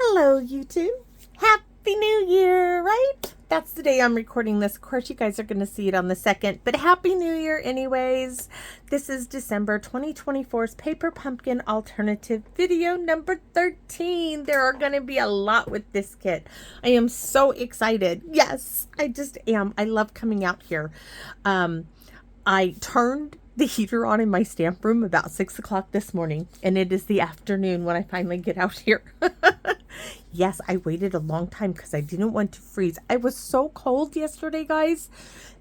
Hello, YouTube. Happy New Year, right? That's the day I'm recording this. Of course, you guys are going to see it on the 2nd, but Happy New Year anyways. This is December 2024's Paper Pumpkin Alternative video number 13. There are going to be a lot with this kit. I am so excited. Yes, I just am. I love coming out here. I turned the heater on in my stamp room about 6 o'clock this morning, and it is the afternoon when I finally get out here. Yes, I waited a long time because I didn't want to freeze. I was so cold yesterday, guys,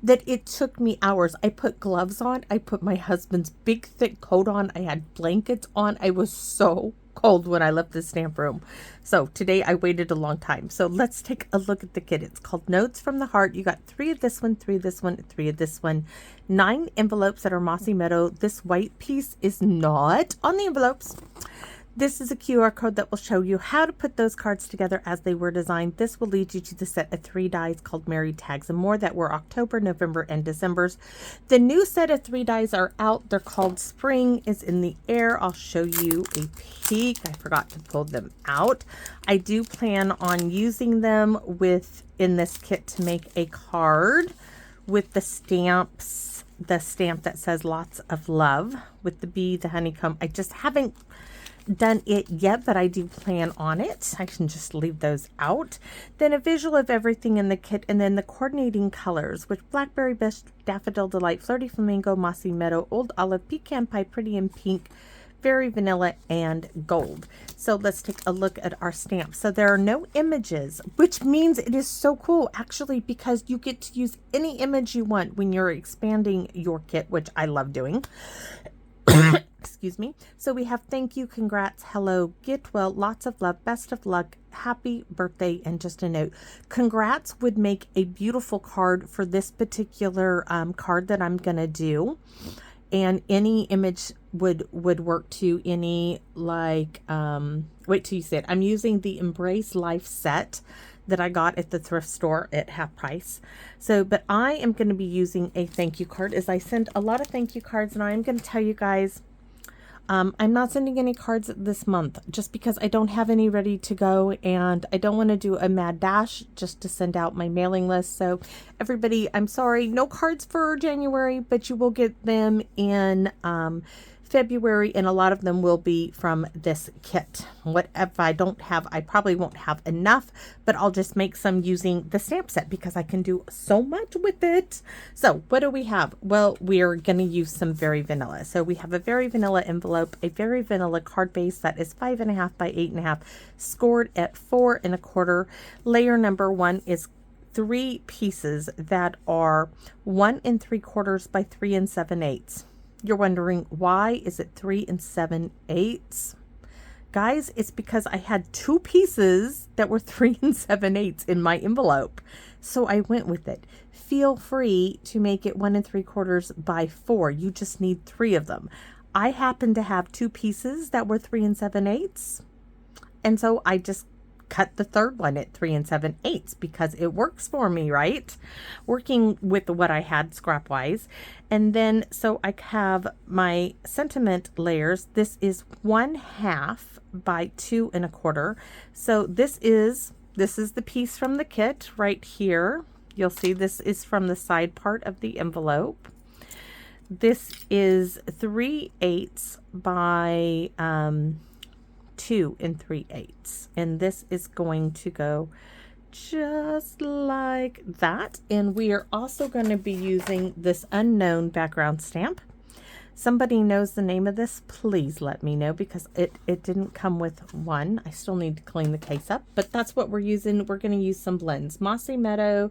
that it took me hours. I put gloves on. I put my husband's big, thick coat on. I had blankets on. I was so cold when I left the stamp room. So today I waited a long time. So let's take a look at the kit. It's called Notes from the Heart. You got 3 of this one, 3 of this one, 3 of this one, 9 envelopes that are Mossy Meadow. This white piece is not on the envelopes. This is a QR code that will show you how to put those cards together as they were designed. This will lead you to the set of 3 dies called Merry Tags and More that were October, November, and December's. The new set of 3 dies are out. They're called Spring is in the Air. I'll show you a peek. I forgot to pull them out. I do plan on using them in this kit to make a card with the stamps, the stamp that says lots of love with the bee, the honeycomb. I just haven't done it yet, but I do plan on it. I can just leave those out. Then a visual of everything in the kit, and then the coordinating colors, which Blackberry Bush, Daffodil Delight, Flirty Flamingo, Mossy Meadow, Old Olive, Pecan Pie, Pretty in Pink, Very Vanilla, and Gold. So let's take a look at our stamps. So there are no images, which means it is so cool actually, because you get to use any image you want when you're expanding your kit, which I love doing. Excuse me. So we have thank you, congrats, hello, get well, lots of love, best of luck, happy birthday, and just a note. Congrats would make a beautiful card for this particular card that I'm going to do. And any image would work to any, like, wait till you see it. I'm using the Embrace Life set that I got at the thrift store at half price. So, but I am going to be using a thank you card, as I send a lot of thank you cards, and I'm going to tell you guys, I'm not sending any cards this month just because I don't have any ready to go, and I don't want to do a mad dash just to send out my mailing list. So everybody, I'm sorry, no cards for January, but you will get them in February, and a lot of them will be from this kit. What if I don't have, I probably won't have enough, but I'll just make some using the stamp set because I can do so much with it. So what do we have? Well, we're going to use some Very Vanilla. So we have a Very Vanilla envelope, a Very Vanilla card base that is 5.5 by 8.5, scored at 4 1/4. Layer number 1 is 3 pieces that are 1 3/4 by 3 7/8. You're wondering, why is it 3 7/8? Guys, it's because I had 2 pieces that were 3 7/8 in my envelope. So I went with it. Feel free to make it 1 3/4 by 4. You just need 3 of them. I happen to have 2 pieces that were 3 7/8. And so I just cut the third one at 3 7/8 because it works for me, right? Working with what I had scrap wise. And then, so I have my sentiment layers. This is 1/2 by 2 1/4. So this is the piece from the kit right here. You'll see this is from the side part of the envelope. This is 3/8 by 2 3/8, and this is going to go just like that. And we are also going to be using this unknown background stamp. Somebody knows the name of this, please let me know, because it didn't come with one. I still need to clean the case up, but that's what we're using. We're going to use some blends, Mossy Meadow,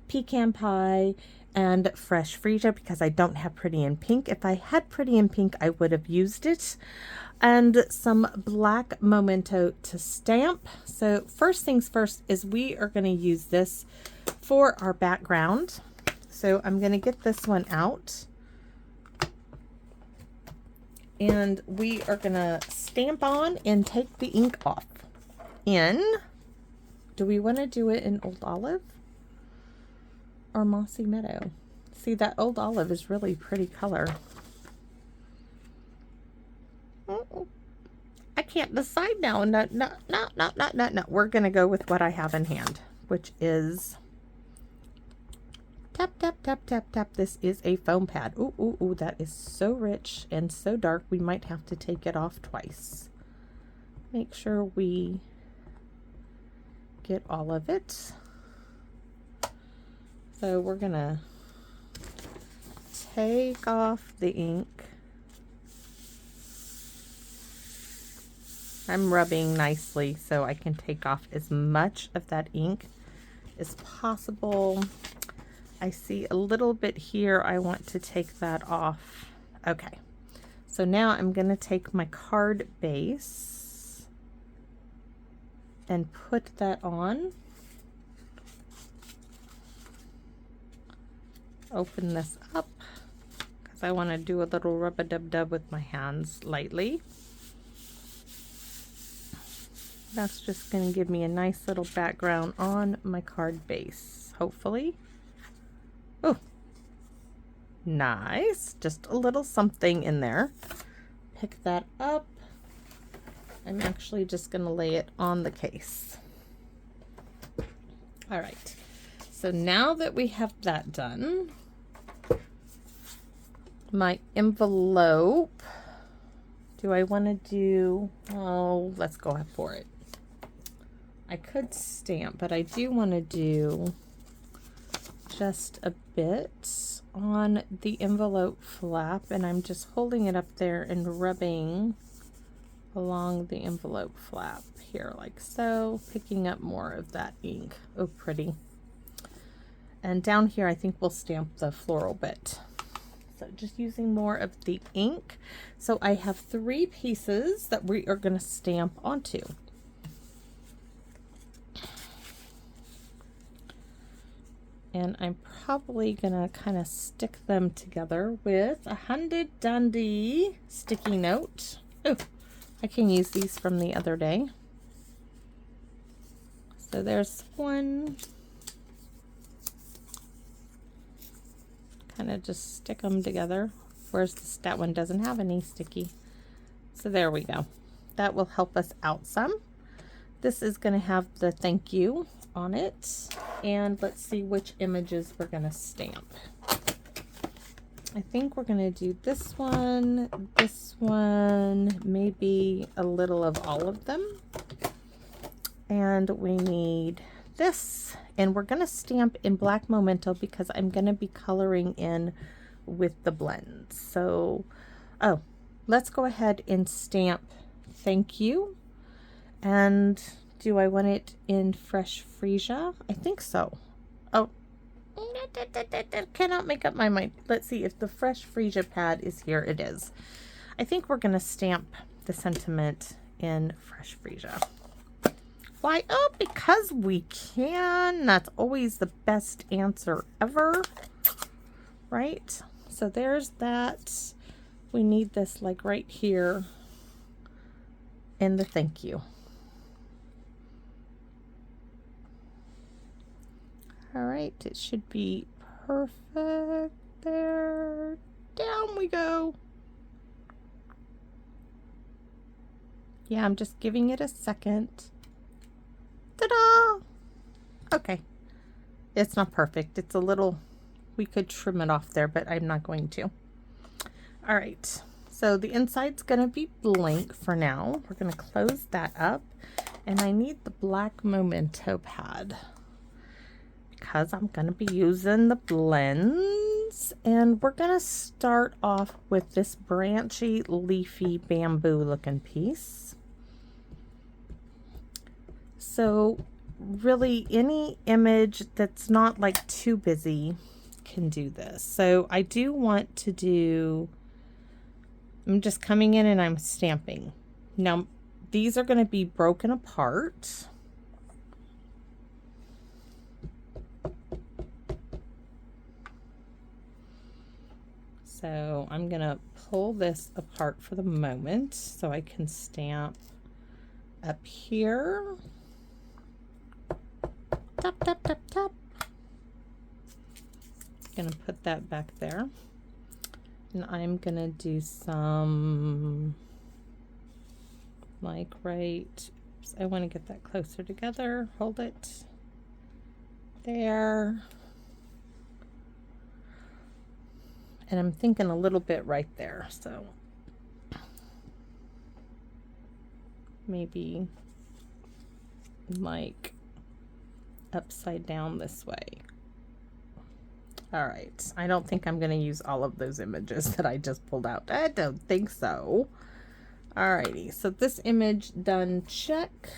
Pecan Pie, and Fresh Freesia, because I don't have Pretty in Pink. If I had Pretty in Pink, I would have used it. And some black Memento to stamp. So first things first is we are going to use this for our background. So I'm going to get this one out, and we are going to stamp on and take the ink off. Do we want to do it in Old Olive or Mossy Meadow? See, that Old Olive is really pretty color. can't decide now. No. We're going to go with what I have in hand, which is tap, tap, tap, tap, tap. This is a foam pad. Ooh, that is so rich and so dark. We might have to take it off twice. Make sure we get all of it. So we're going to take off the ink. I'm rubbing nicely so I can take off as much of that ink as possible. I see a little bit here. I want to take that off. Okay, so now I'm going to take my card base and put that on. Open this up because I want to do a little rub-a-dub-dub with my hands lightly. That's just going to give me a nice little background on my card base, hopefully. Oh, nice. Just a little something in there. Pick that up. I'm actually just going to lay it on the case. All right. So now that we have that done, my envelope, do I want to do, oh, let's go for it. I could stamp, but I do want to do just a bit on the envelope flap, and I'm just holding it up there and rubbing along the envelope flap here like so, picking up more of that ink. Oh, pretty. And down here I think we'll stamp the floral bit. So just using more of the ink. So I have 3 pieces that we are going to stamp onto. And I'm probably gonna kind of stick them together with a handy dandy sticky note. Oh, I can use these from the other day. So there's one. Kind of just stick them together. Whereas that one doesn't have any sticky. So there we go. That will help us out some. This is going to have the thank you on it. And let's see which images we're going to stamp. I think we're going to do this one, maybe a little of all of them. And we need this. And we're going to stamp in black memento because I'm going to be coloring in with the blends. So, oh, let's go ahead and stamp thank you. And do I want it in fresh freesia? I think so. Oh, cannot make up my mind. Let's see if the fresh freesia pad is here. It is. I think we're going to stamp the sentiment in fresh freesia. Why? Oh, because we can. That's always the best answer ever. Right? So there's that. We need this like right here in the thank you. All right, it should be perfect there. Down we go. Yeah, I'm just giving it a second. Ta-da! Okay. It's not perfect. It's a little, we could trim it off there, but I'm not going to. All right. So the inside's going to be blank for now. We're going to close that up. And I need the black memento pad because I'm going to be using the blends. And we're going to start off with this branchy, leafy, bamboo looking piece. So really any image that's not like too busy can do this. So I do want to do, I'm just coming in and I'm stamping. Now these are going to be broken apart. So I'm going to pull this apart for the moment so I can stamp up here. Tap, tap, tap, tap. Gonna put that back there. And I'm gonna do some like right, oops, I want to get that closer together, hold it there. And I'm thinking a little bit right there, so maybe like upside down this way. All right, I don't think I'm going to use all of those images that I just pulled out. I don't think so. Alrighty, so this image done, check.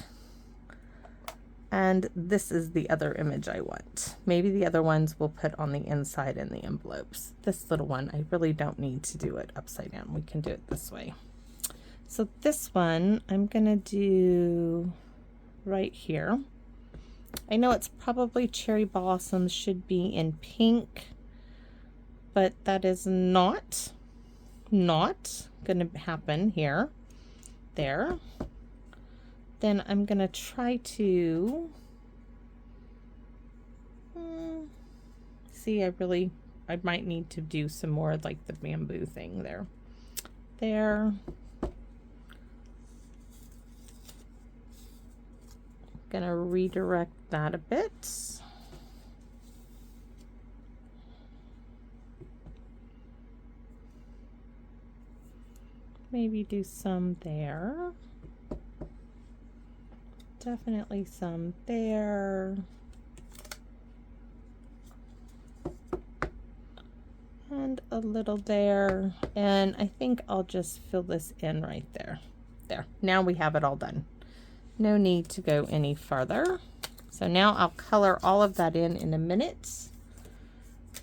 And this is the other image I want. Maybe the other ones we'll put on the inside in the envelopes. This little one, I really don't need to do it upside down. We can do it this way. So this one, I'm gonna do right here. I know it's probably cherry blossoms should be in pink, but that is not gonna happen here. There. Then I'm gonna try to see, I might need to do some more like the bamboo thing there. Gonna redirect that a bit. Maybe do some there. Definitely some there. And a little there. And I think I'll just fill this in right there. There. Now we have it all done. No need to go any further. So now I'll color all of that in a minute.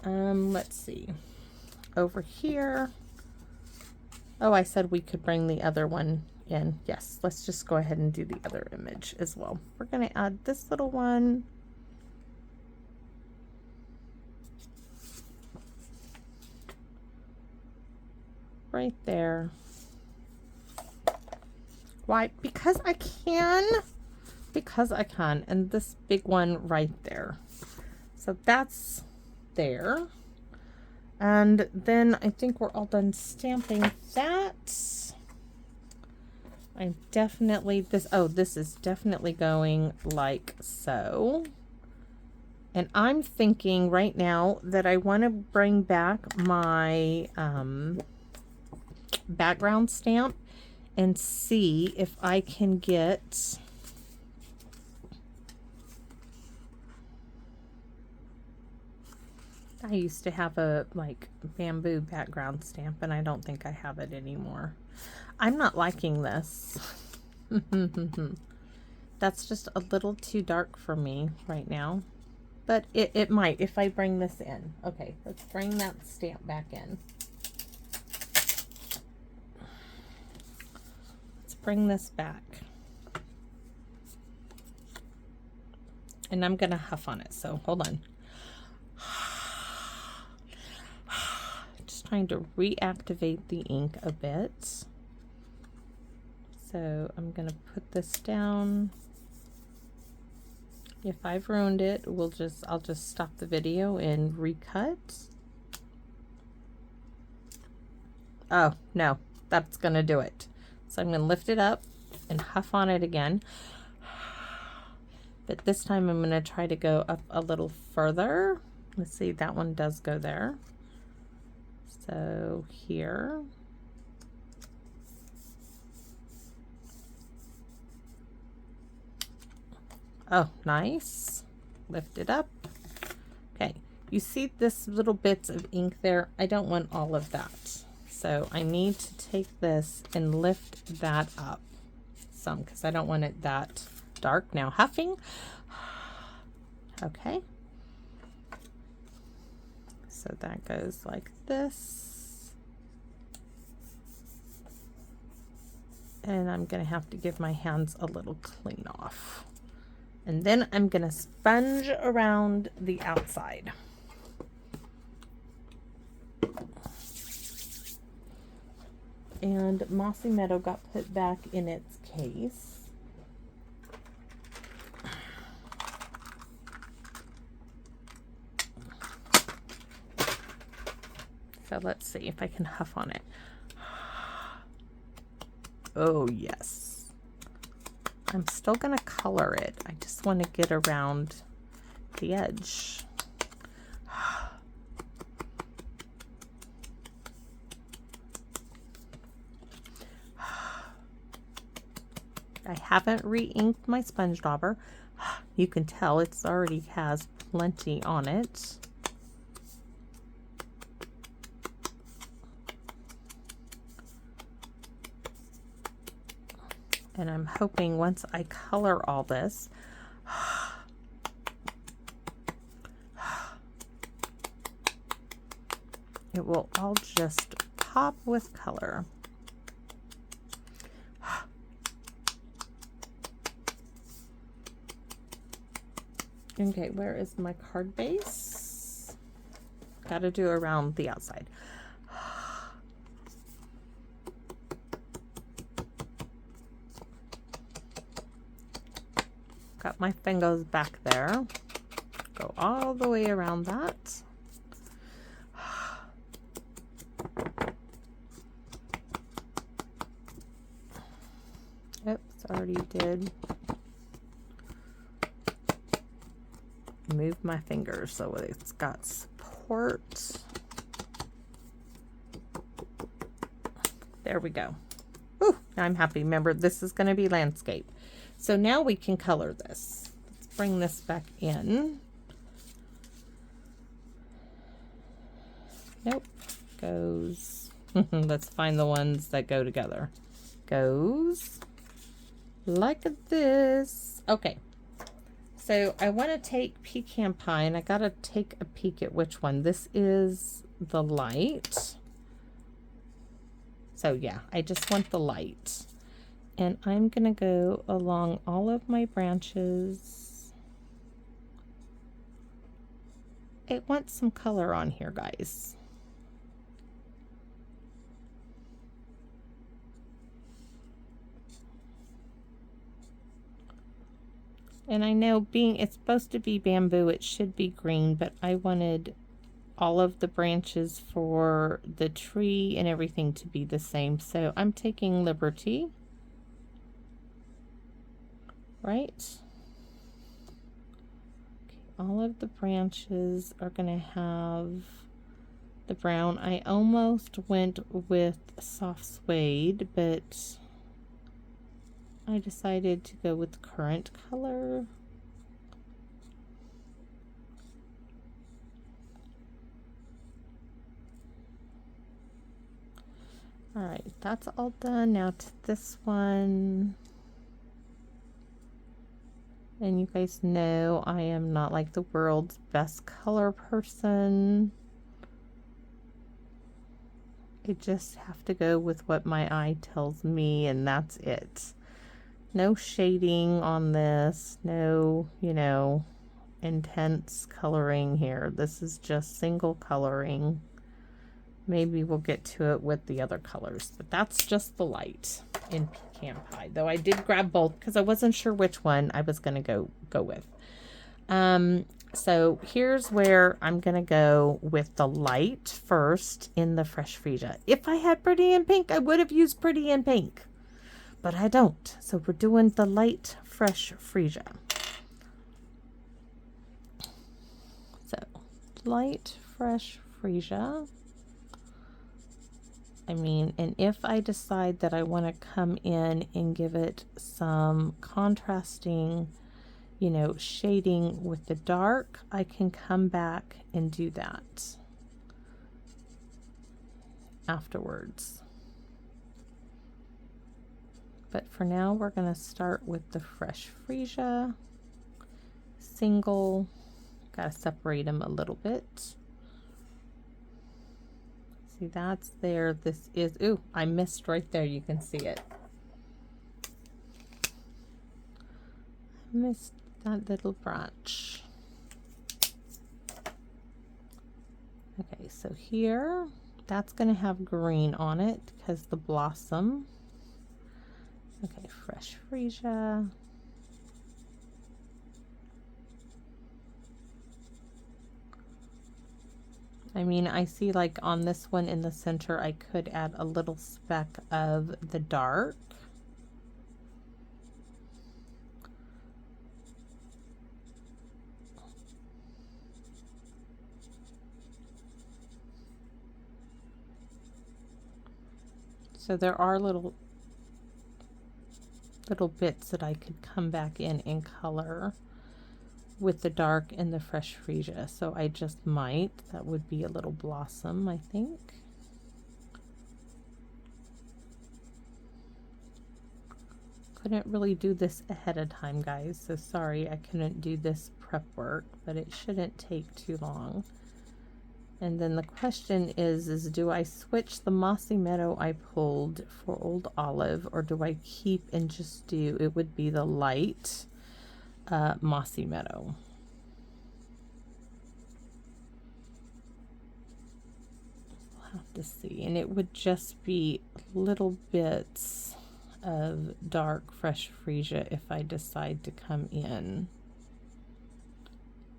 Let's see. Over here. Oh, I said we could bring the other one in. Yes, let's just go ahead and do the other image as well. We're going to add this little one. Right there. Why? Because I can. Because I can. And this big one right there. So that's there. And then I think we're all done stamping that. I definitely, this is definitely going like so. And I'm thinking right now that I want to bring back my background stamp and see if I can get I used to have a like bamboo background stamp and I don't think I have it anymore. I'm not liking this. That's just a little too dark for me right now. But it might if I bring this in. Okay, let's bring that stamp back in. Let's bring this back. And I'm going to huff on it, so hold on. Just trying to reactivate the ink a bit. So I'm going to put this down. If I've ruined it, I'll just stop the video and recut. Oh, no, that's going to do it. So I'm going to lift it up and huff on it again. But this time I'm going to try to go up a little further. Let's see, that one does go there. So here. Oh, nice. Lift it up. Okay, you see this little bits of ink there? I don't want all of that. So I need to take this and lift that up some because I don't want it that dark. Now huffing. Okay. So that goes like this. And I'm going to have to give my hands a little clean off. And then I'm going to sponge around the outside. And Mossy Meadow got put back in its case. So let's see if I can huff on it. Oh, yes. I'm still going to color it. I just want to get around the edge. I haven't re-inked my sponge dauber. You can tell it's already has plenty on it. And I'm hoping once I color all this, it will all just pop with color. Okay, where is my card base? Got to do around the outside. Got my fingers back there. Go all the way around that. Oops, already did. Move my fingers so it's got support. There we go. Ooh, I'm happy. Remember, this is going to be landscape. So now we can color this. Let's bring this back in. Nope. Goes. Let's find the ones that go together. Goes like this. Okay. So I want to take pecan pie, and I got to take a peek at which one. This is the light. So yeah, I just want the light. And I'm going to go along all of my branches. It wants some color on here, guys. And I know it's supposed to be bamboo, it should be green, but I wanted all of the branches for the tree and everything to be the same. So I'm taking liberty. Right? Okay, all of the branches are going to have the brown. I almost went with soft suede, but I decided to go with currant color. All right, that's all done. Now to this one. And you guys know I am not like the world's best color person. I just have to go with what my eye tells me, and that's it. No shading on this, no, you know, intense coloring here. This is just single coloring. Maybe we'll get to it with the other colors, but that's just the light in pecan pie. Though I did grab both because I wasn't sure which one I was going to go with. So here's where I'm going to go with the light first in the Fresh Freesia. If I had Pretty in Pink, I would have used Pretty in Pink, but I don't. So we're doing the light Fresh Freesia. So light Fresh Freesia. I mean, and if I decide that I want to come in and give it some contrasting, you know, shading with the dark, I can come back and do that afterwards. But for now, we're going to start with the Fresh Freesia single. Got to separate them a little bit. See, that's there. This is, ooh, I missed right there. You can see it. I missed that little branch. Okay, so here, that's going to have green on it because the blossom. Okay, Fresh Freesia. I mean, I see like on this one in the center, I could add a little speck of the dark. So there are little bits that I could come back in color with the dark and the fresh freesia. So I just might. That would be a little blossom, I think. Couldn't really do this ahead of time, guys, so sorry I couldn't do this prep work, but it shouldn't take too long. And then the question is do I switch the Mossy Meadow I pulled for Old Olive, or do I keep and just do, it would be the light Mossy Meadow. We'll have to see, and it would just be little bits of dark fresh freesia if I decide to come in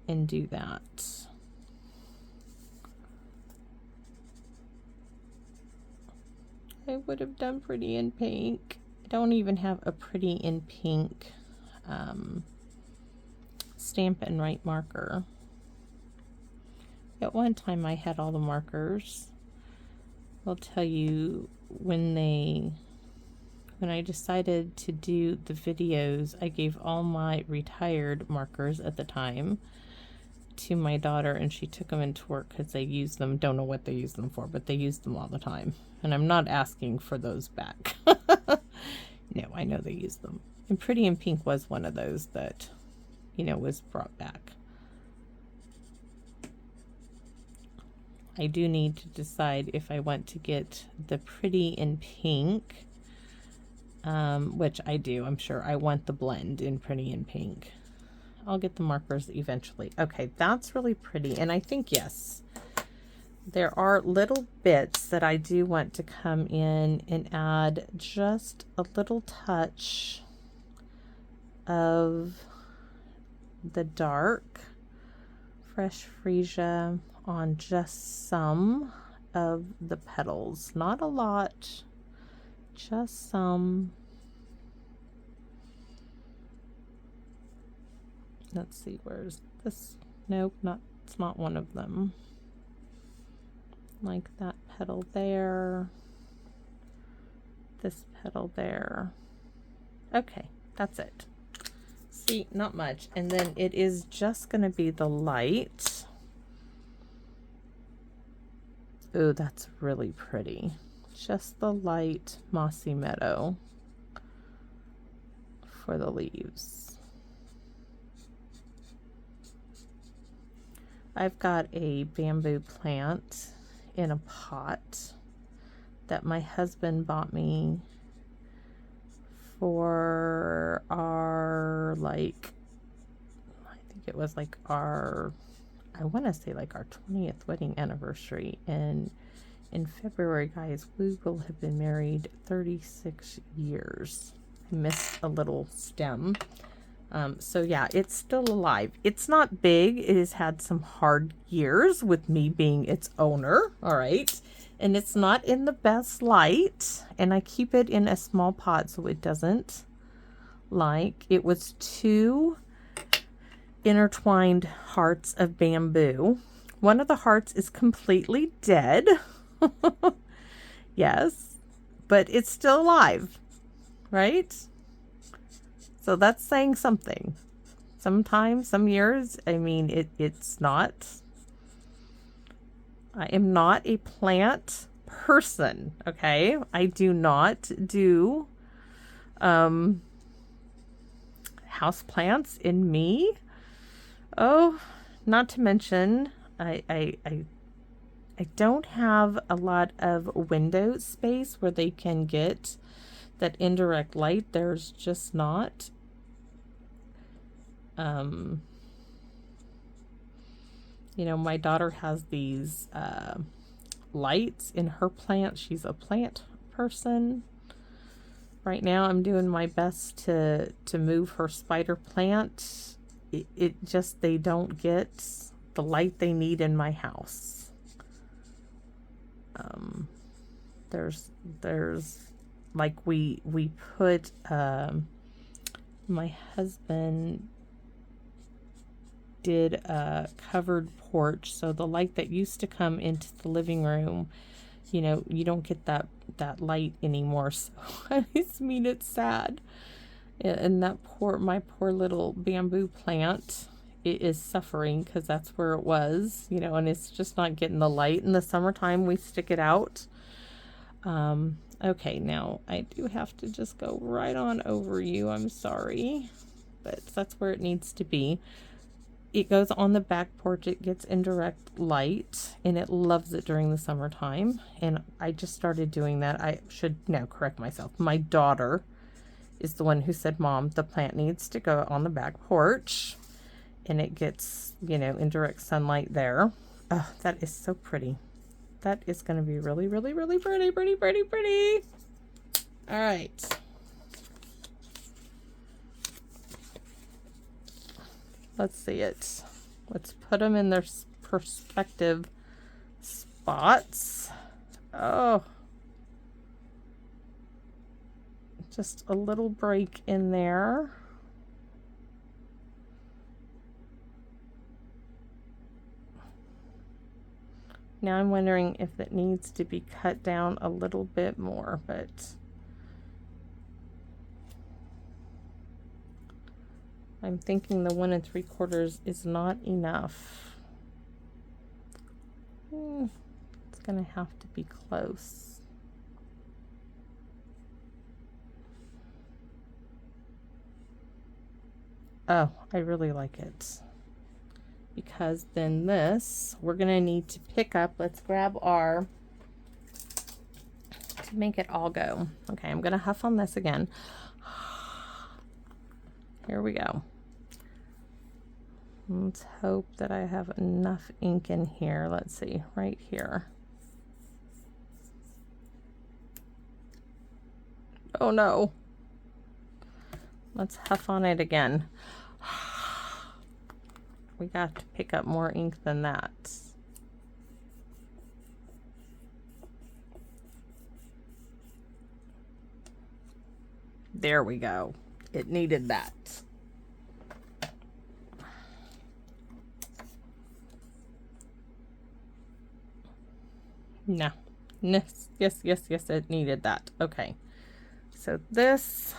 and do that. I would have done Pretty in Pink. I don't even have a Pretty in Pink Stampin' Up marker. At one time I had all the markers. I'll tell you, when I decided to do the videos, I gave all my retired markers at the time to my daughter, and she took them into work because they used them. Don't know what they used them for, but they used them all the time. And I'm not asking for those back. No, I know they used them. And Pretty in Pink was one of those that, you know, was brought back. I do need to decide if I want to get the Pretty in Pink, which I do. I'm sure I want the blend in Pretty in Pink. I'll get the markers eventually. Okay, that's really pretty. And I think, yes, there are little bits that I do want to come in and add just a little touch of the dark fresh freesia on just some of the petals. Not a lot, just some. Let's see, where's this? Nope, it's not one of them. Like that petal there, this petal there. Okay, that's it. See, not much. And then it is just going to be the light. Ooh, that's really pretty. Just the light Mossy Meadow for the leaves. I've got a bamboo plant in a pot that my husband bought me for our, like, I think it was like our, I want to say like our 20th wedding anniversary. And in February, guys, we will have been married 36 years. I missed a little stem. So yeah, it's still alive. It's not big. It has had some hard years with me being its owner. All right. And it's not in the best light. And I keep it in a small pot so it doesn't, like, it was 2 intertwined hearts of bamboo. One of the hearts is completely dead. Yes, but it's still alive, right? So that's saying something. Sometimes, some years, I mean, it's not. I am not a plant person, okay? I do not do house plants in me. Oh, not to mention, I don't have a lot of window space where they can get that indirect light. There's just not. You know, my daughter has these lights in her plant. She's a plant person. Right now I'm doing my best to move her spider plant. It just, they don't get the light they need in my house. There's like we put my husband did a covered porch, so the light that used to come into the living room you know, you don't get that light anymore. So I just mean, it's sad. And that my poor little bamboo plant, it is suffering because that's where it was, you know, and it's just not getting the light. In the summertime, we stick it out. Okay, now I do have to just go right on over you. I'm sorry, but that's where it needs to be. It goes on the back porch. It gets indirect light and it loves it during the summertime. And I just started doing that. I should now correct myself. My daughter is the one who said, Mom, the plant needs to go on the back porch, and it gets, you know, indirect sunlight there. Oh, that is so pretty. That is going to be really, really, really pretty, pretty, pretty, pretty. All right. Let's see it. Let's put them in their perspective spots. Oh, just a little break in there. Now I'm wondering if it needs to be cut down a little bit more, but I'm thinking the 1 3/4 is not enough. It's gonna have to be close. Oh, I really like it. Because then this, we're gonna need to pick up, let's grab our, to make it all go. Okay, I'm gonna huff on this again. Here we go. Let's hope that I have enough ink in here. Let's see, right here. Oh no. Let's huff on it again. We got to pick up more ink than that. There we go. It needed that. No. Yes, yes, yes, yes, it needed that. Okay. So this,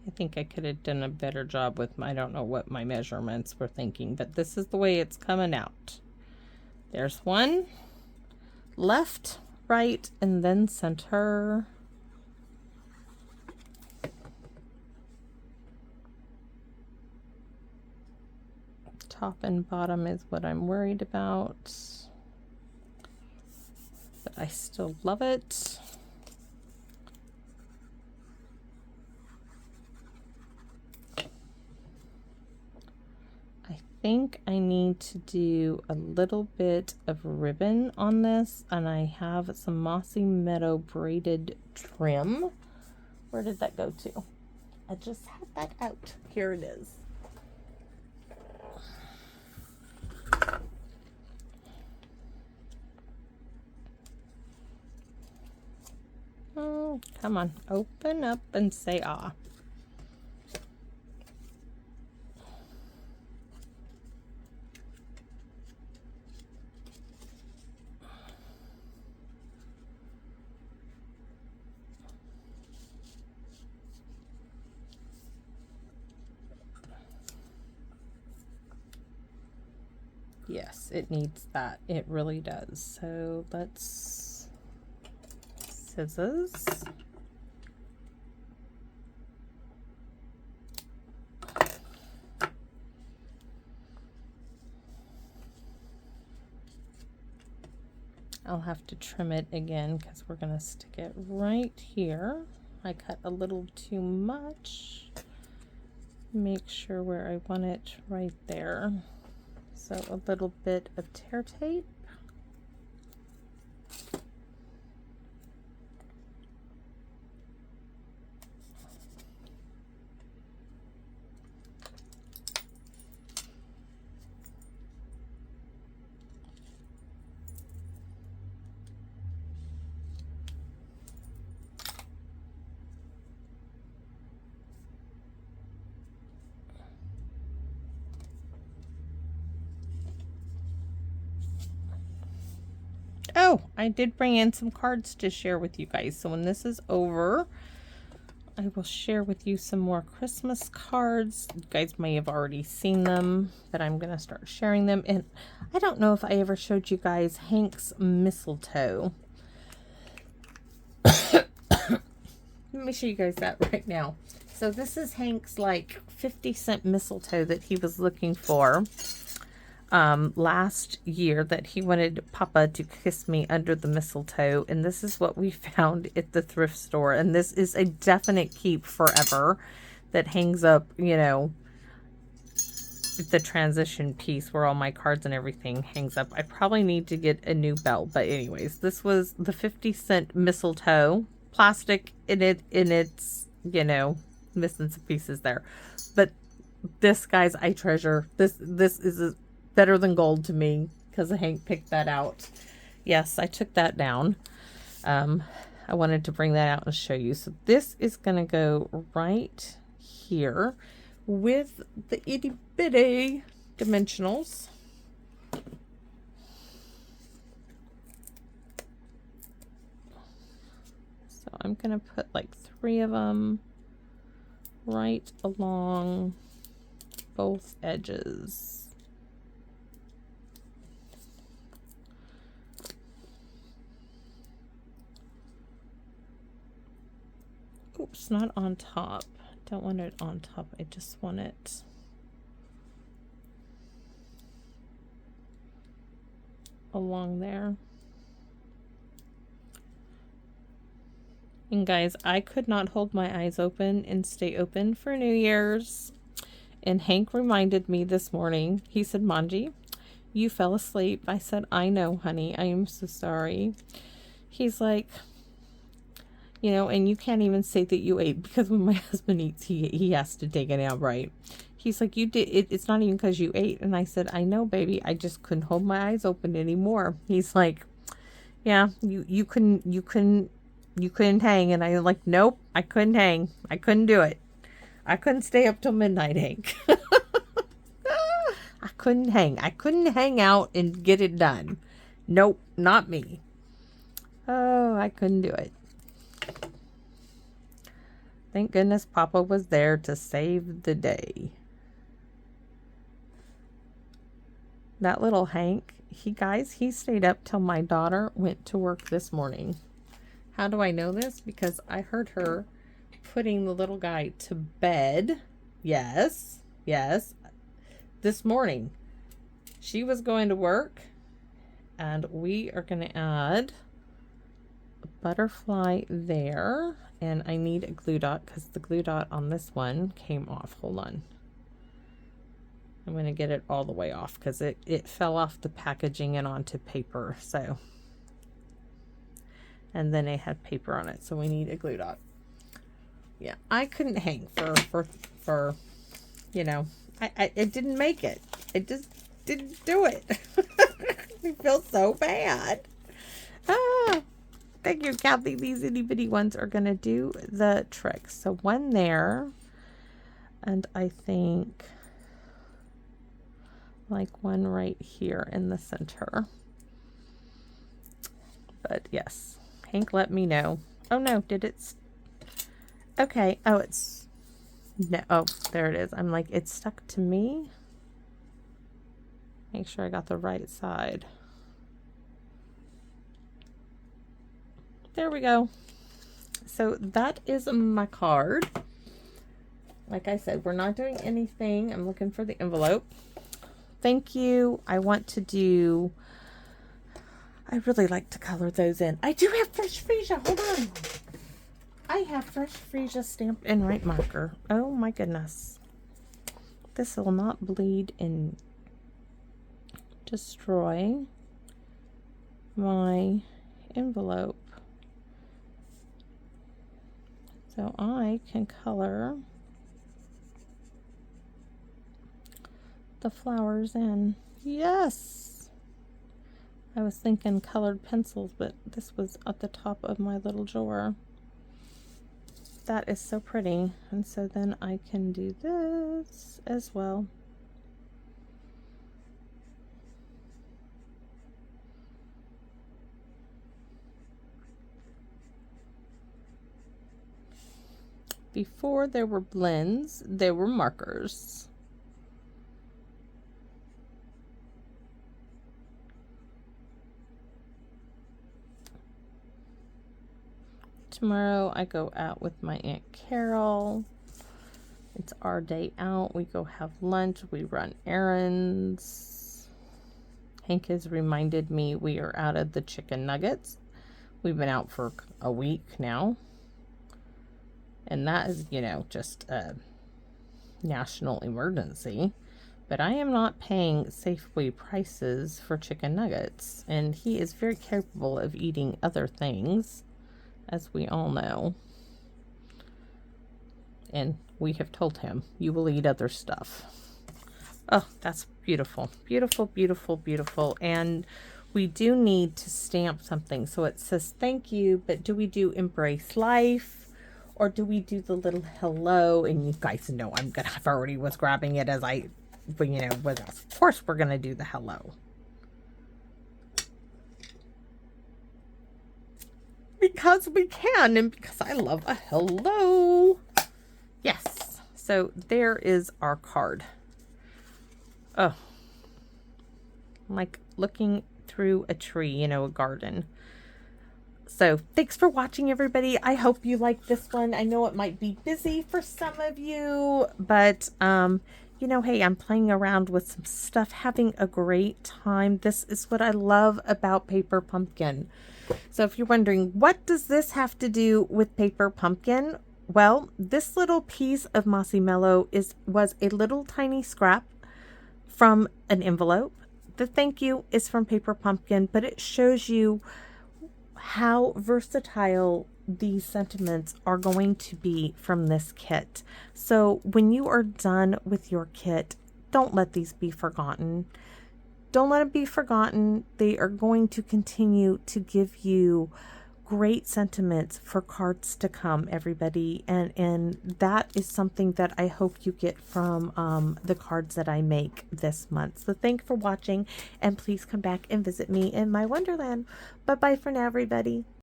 I think I could have done a better job with I don't know what my measurements were thinking, but this is the way it's coming out. There's one, left, right, and then center. Top and bottom is what I'm worried about, but I still love it. I think I need to do a little bit of ribbon on this, and I have some Mossy Meadow braided trim. Where did that go to? I just had that out. Here it is. Oh, come on, open up and say ah. Yes, it needs that. It really does. So let's scissors. I'll have to trim it again because we're going to stick it right here. I cut a little too much. Make sure where I want it right there. So a little bit of tear tape. Oh, I did bring in some cards to share with you guys. So when this is over, I will share with you some more Christmas cards. You guys may have already seen them, but I'm going to start sharing them. And I don't know if I ever showed you guys Hank's mistletoe. Let me show you guys that right now. So this is Hank's like 50-cent mistletoe that he was looking for last year, that he wanted Papa to kiss me under the mistletoe. And this is what we found at the thrift store. And this is a definite keep forever, that hangs up, you know, the transition piece where all my cards and everything hangs up. I probably need to get a new belt. But anyways, this was the 50-cent mistletoe. Plastic in it, in its, you know, missing some pieces there. But this, guys, I treasure. This is better than gold to me, because Hank picked that out. Yes, I took that down. I wanted to bring that out and show you. So this is going to go right here with the itty bitty dimensionals. So I'm going to put like 3 of them right along both edges. Oops, not on top. Don't want it on top. I just want it along there. And guys, I could not hold my eyes open and stay open for New Year's. And Hank reminded me this morning. He said, "Manji, you fell asleep." I said, "I know, honey. I am so sorry." He's like, you know, and you can't even say that you ate, because when my husband eats, he has to take it out, right? He's like, "You did it. It's not even because you ate." And I said, "I know, baby. I just couldn't hold my eyes open anymore." He's like, "Yeah, you couldn't hang." And I'm like, "Nope, I couldn't hang. I couldn't do it. I couldn't stay up till midnight, Hank." I couldn't hang. I couldn't hang out and get it done. Nope, not me. Oh, I couldn't do it. Thank goodness Papa was there to save the day. That little Hank, he stayed up till my daughter went to work this morning. How do I know this? Because I heard her putting the little guy to bed. Yes, this morning. She was going to work, and we are going to add a butterfly there. And I need a glue dot, because the glue dot on this one came off. Hold on. I'm going to get it all the way off, because it fell off the packaging and onto paper. So, and then it had paper on it. So we need a glue dot. Yeah, I couldn't hang for you know, I didn't make it. I just didn't do it. I feel so bad. Ah. Thank you, Kathy. These itty bitty ones are going to do the trick. So one there, and I think like one right here in the center. But yes, Hank let me know. Oh no, did it? Okay. Oh, it's no. Oh, there it is. I'm like, it's stuck to me. Make sure I got the right side. There we go. So that is my card. Like I said, we're not doing anything. I'm looking for the envelope. Thank you. I want to do, I really like to color those in. I do have fresh freesia. Hold on. I have fresh freesia stamped in white marker. Oh my goodness. This will not bleed and destroy my envelope. So I can color the flowers in. Yes! I was thinking colored pencils, but this was at the top of my little drawer. That is so pretty. And so then I can do this as well. Before there were blends, there were markers. Tomorrow I go out with my Aunt Carol. It's our day out. We go have lunch. We run errands. Hank has reminded me we are out of the chicken nuggets. We've been out for a week now. And that is, you know, just a national emergency. But I am not paying Safeway prices for chicken nuggets. And he is very capable of eating other things, as we all know. And we have told him, you will eat other stuff. Oh, that's beautiful. Beautiful, beautiful, beautiful. And we do need to stamp something. So it says thank you, but do we do embrace life? Or do we do the little hello? And you guys know I've already was grabbing it as but you know, with us. Of course we're going to do the hello. Because we can, and because I love a hello. Yes. So there is our card. Oh. Like looking through a tree, you know, a garden. So thanks for watching, everybody. I hope you like this one. I know it might be busy for some of you, but you know, hey, I'm playing around with some stuff, having a great time. This is what I love about Paper Pumpkin. So if you're wondering, what does this have to do with Paper Pumpkin? Well, this little piece of Mossy Mellow was a little tiny scrap from an envelope. The thank you is from Paper Pumpkin, but it shows you how versatile these sentiments are going to be from this kit. So when you are done with your kit, don't let these be forgotten. Don't let them be forgotten. They are going to continue to give you great sentiments for cards to come, everybody. And that is something that I hope you get from the cards that I make this month. So thank you for watching, and please come back and visit me in my Wonderland. Bye-bye for now, everybody.